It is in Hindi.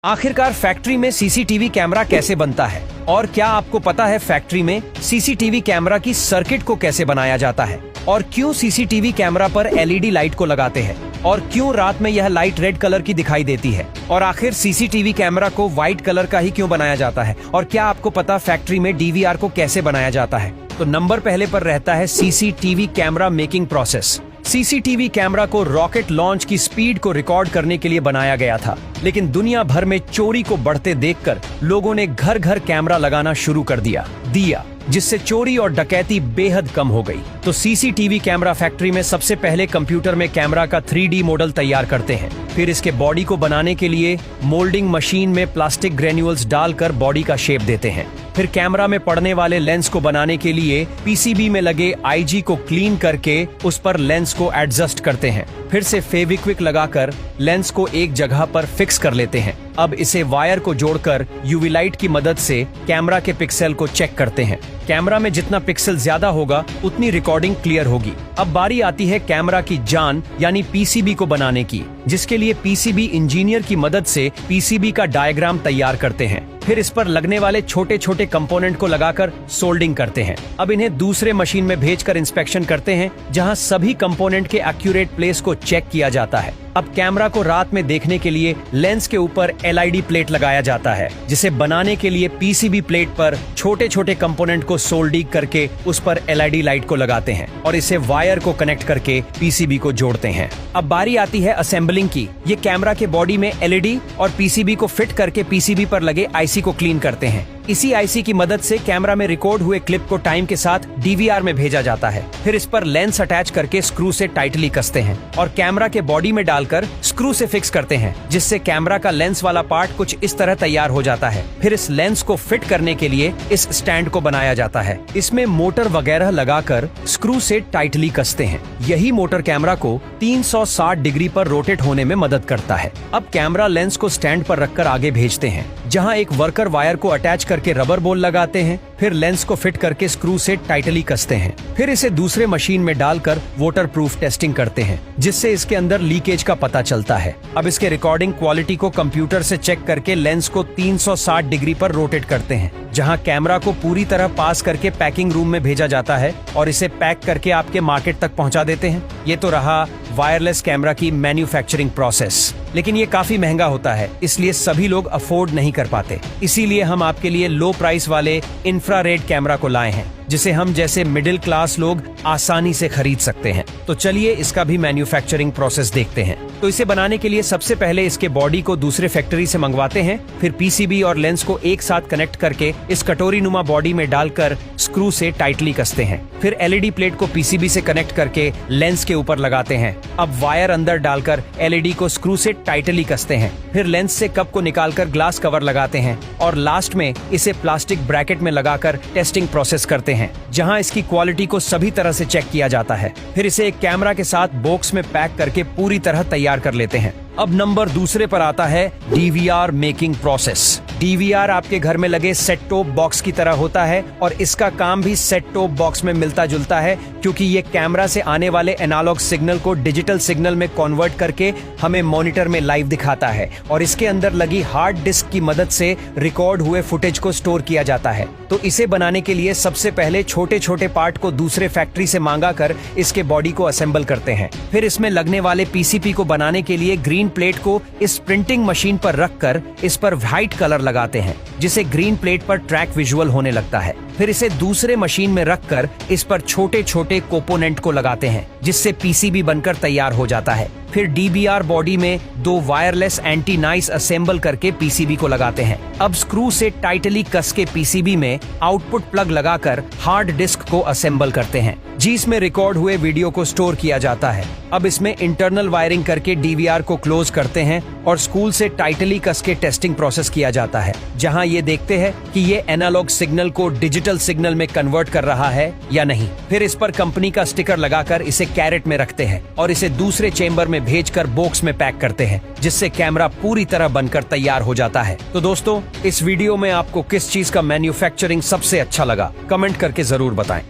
आखिरकार फैक्ट्री में सीसीटीवी कैमरा कैसे बनता है और क्या आपको पता है फैक्ट्री में सीसीटीवी कैमरा की सर्किट को कैसे बनाया जाता है और क्यों सीसीटीवी कैमरा पर एलईडी लाइट को लगाते हैं और क्यों रात में यह लाइट रेड कलर की दिखाई देती है और आखिर सीसीटीवी कैमरा को व्हाइट कलर का ही क्यों बनाया जाता है और क्या आपको पता फैक्ट्री में डीवीआर को कैसे बनाया जाता है। तो नंबर पहले पर रहता है CCTV camera making process. CCTV camera को रॉकेट लॉन्च की स्पीड को रिकॉर्ड करने के लिए बनाया गया था, लेकिन दुनिया भर में चोरी को बढ़ते देखकर लोगों ने घर घर कैमरा लगाना शुरू कर दिया जिससे चोरी और डकैती बेहद कम हो गई। तो सीसीटीवी कैमरा फैक्ट्री में सबसे पहले कंप्यूटर में कैमरा का 3D मॉडल तैयार करते हैं, फिर इसके बॉडी को बनाने के लिए मोल्डिंग मशीन में प्लास्टिक ग्रेन्यूल्स डालकर बॉडी का शेप देते हैं, फिर कैमरा में पड़ने वाले लेंस को बनाने के लिए पीसीबी में लगे आईजी को क्लीन करके उस पर लेंस को एडजस्ट करते हैं, फिर से फेविक्विक लगाकर लेंस को एक जगह पर फिक्स कर लेते हैं। अब इसे वायर को जोड़कर यूवी लाइट की मदद से कैमरा के पिक्सल को चेक करते हैं। कैमरा में जितना पिक्सल ज्यादा होगा उतनी रिकॉर्डिंग क्लियर होगी। अब बारी आती है कैमरा की जान यानी पीसीबी को बनाने की, जिसके लिए पीसीबी इंजीनियर की मदद से पीसीबी का डायग्राम तैयार करते हैं, फिर इस पर लगने वाले छोटे छोटे कंपोनेंट को लगाकर सोल्डिंग करते हैं। अब इन्हें दूसरे मशीन में भेजकर इंस्पेक्शन करते हैं, जहां सभी कंपोनेंट के एक्यूरेट प्लेस को चेक किया जाता है। अब कैमरा को रात में देखने के लिए लेंस के ऊपर एलईडी प्लेट लगाया जाता है, जिसे बनाने के लिए पीसीबी प्लेट पर छोटे छोटे कंपोनेंट को सोल्डिंग करके उस पर एलईडी लाइट को लगाते हैं और इसे वायर को कनेक्ट करके पीसीबी को जोड़ते हैं। अब बारी आती है असेंबलिंग की। ये कैमरा के बॉडी में एलईडी और पीसीबी को फिट करके पीसीबी पर लगे आईसी को क्लीन करते हैं। इसी आईसी की मदद से कैमरा में रिकॉर्ड हुए क्लिप को टाइम के साथ डीवीआर में भेजा जाता है, फिर इस पर लेंस अटैच करके स्क्रू से टाइटली कसते हैं और कैमरा के बॉडी में डालकर स्क्रू से फिक्स करते हैं, जिससे कैमरा का लेंस वाला पार्ट कुछ इस तरह तैयार हो जाता है। फिर इस लेंस को फिट करने के लिए इस स्टैंड को बनाया जाता है। इसमें मोटर वगैरह लगाकर स्क्रू से टाइटली कसते हैं। यही मोटर कैमरा को 360 डिग्री पर रोटेट होने में मदद करता है। अब कैमरा लेंस को स्टैंड पर रखकर आगे भेजते हैं, जहां एक वर्कर वायर को अटैच करके रबर बॉल लगाते हैं, फिर लेंस को फिट करके स्क्रू से टाइटली कसते हैं, फिर इसे दूसरे मशीन में डालकर वाटरप्रूफ टेस्टिंग करते हैं, जिससे इसके अंदर लीकेज का पता चलता है। अब इसके रिकॉर्डिंग क्वालिटी को कंप्यूटर से चेक करके लेंस को 360 डिग्री पर रोटेट करते हैं, जहां कैमरा को पूरी तरह पास करके पैकिंग रूम में भेजा जाता है और इसे पैक करके आपके मार्केट तक पहुंचा देते हैं। ये तो रहा वायरलेस कैमरा की मैन्युफैक्चरिंग प्रोसेस, लेकिन ये काफी महंगा होता है, इसलिए सभी लोग अफोर्ड नहीं कर पाते। इसीलिए हम आपके लिए लो प्राइस वाले इंफ्रारेड कैमरा को लाए हैं, जिसे हम जैसे मिडिल क्लास लोग आसानी से खरीद सकते हैं। तो चलिए इसका भी मैन्युफैक्चरिंग प्रोसेस देखते हैं। तो इसे बनाने के लिए सबसे पहले इसके बॉडी को दूसरे फैक्ट्री से मंगवाते हैं, फिर पीसीबी और लेंस को एक साथ कनेक्ट करके इस कटोरी नुमा बॉडी में डालकर स्क्रू से टाइटली कसते हैं, फिर एलईडी प्लेट को पीसीबी से कनेक्ट करके लेंस के ऊपर लगाते हैं। अब वायर अंदर डालकर एलईडी को स्क्रू से टाइटली कसते हैं, फिर लेंस से कप को निकालकर ग्लास कवर लगाते हैं और लास्ट में इसे प्लास्टिक ब्रैकेट में लगाकर टेस्टिंग प्रोसेस करते हैं, जहां इसकी क्वालिटी को सभी तरह से चेक किया जाता है। फिर इसे एक कैमरा के साथ बॉक्स में पैक करके पूरी तरह तैयार कर लेते हैं। अब नंबर दूसरे पर आता है डीवीआर मेकिंग प्रोसेस। डीवीआर आपके घर में लगे सेट टॉप बॉक्स की तरह होता है और इसका काम भी सेट टॉप बॉक्स में मिलता जुलता है, क्योंकि ये कैमरा से आने वाले एनालॉग सिग्नल को डिजिटल सिग्नल में कन्वर्ट करके हमें मॉनिटर में लाइव दिखाता है और इसके अंदर लगी हार्ड डिस्क की मदद से रिकॉर्ड हुए फुटेज को स्टोर किया जाता है। तो इसे बनाने के लिए सबसे पहले छोटे छोटे पार्ट को दूसरे फैक्ट्री से मांगा कर इसके बॉडी को असेंबल करते हैं, फिर इसमें लगने वाले पीसीपी को बनाने के लिए ग्रीन प्लेट को इस प्रिंटिंग मशीन पर रखकर इस पर व्हाइट कलर लगाते हैं, जिसे ग्रीन प्लेट पर ट्रैक विजुअल होने लगता है। फिर इसे दूसरे मशीन में रखकर इस पर छोटे छोटे कंपोनेंट को लगाते हैं, जिससे पीसीबी बनकर तैयार हो जाता है। फिर डीवीआर बॉडी में 2 वायरलेस एंटी नाइस असेंबल करके पीसीबी को लगाते हैं। अब स्क्रू से टाइटली कस के पीसीबी में आउटपुट प्लग लगाकर हार्ड डिस्क को असेंबल करते हैं, जिसमें रिकॉर्ड हुए वीडियो को स्टोर किया जाता है। अब इसमें इंटरनल वायरिंग करके डीवीआर को क्लोज करते हैं और स्क्रू से टाइटली कस के टेस्टिंग प्रोसेस किया जाता है, जहां ये देखते हैं कि ये एनालॉग सिग्नल को डिजिटल सिग्नल में कन्वर्ट कर रहा है या नहीं। फिर इस पर कंपनी का स्टिकर लगाकर इसे कैरेट में रखते हैं और इसे दूसरे चेंबर में भेजकर बॉक्स में पैक करते हैं, जिससे कैमरा पूरी तरह बनकर तैयार हो जाता है। तो दोस्तों, इस वीडियो में आपको किस चीज का मैन्युफैक्चरिंग सबसे अच्छा लगा, कमेंट करके जरूर बताएं।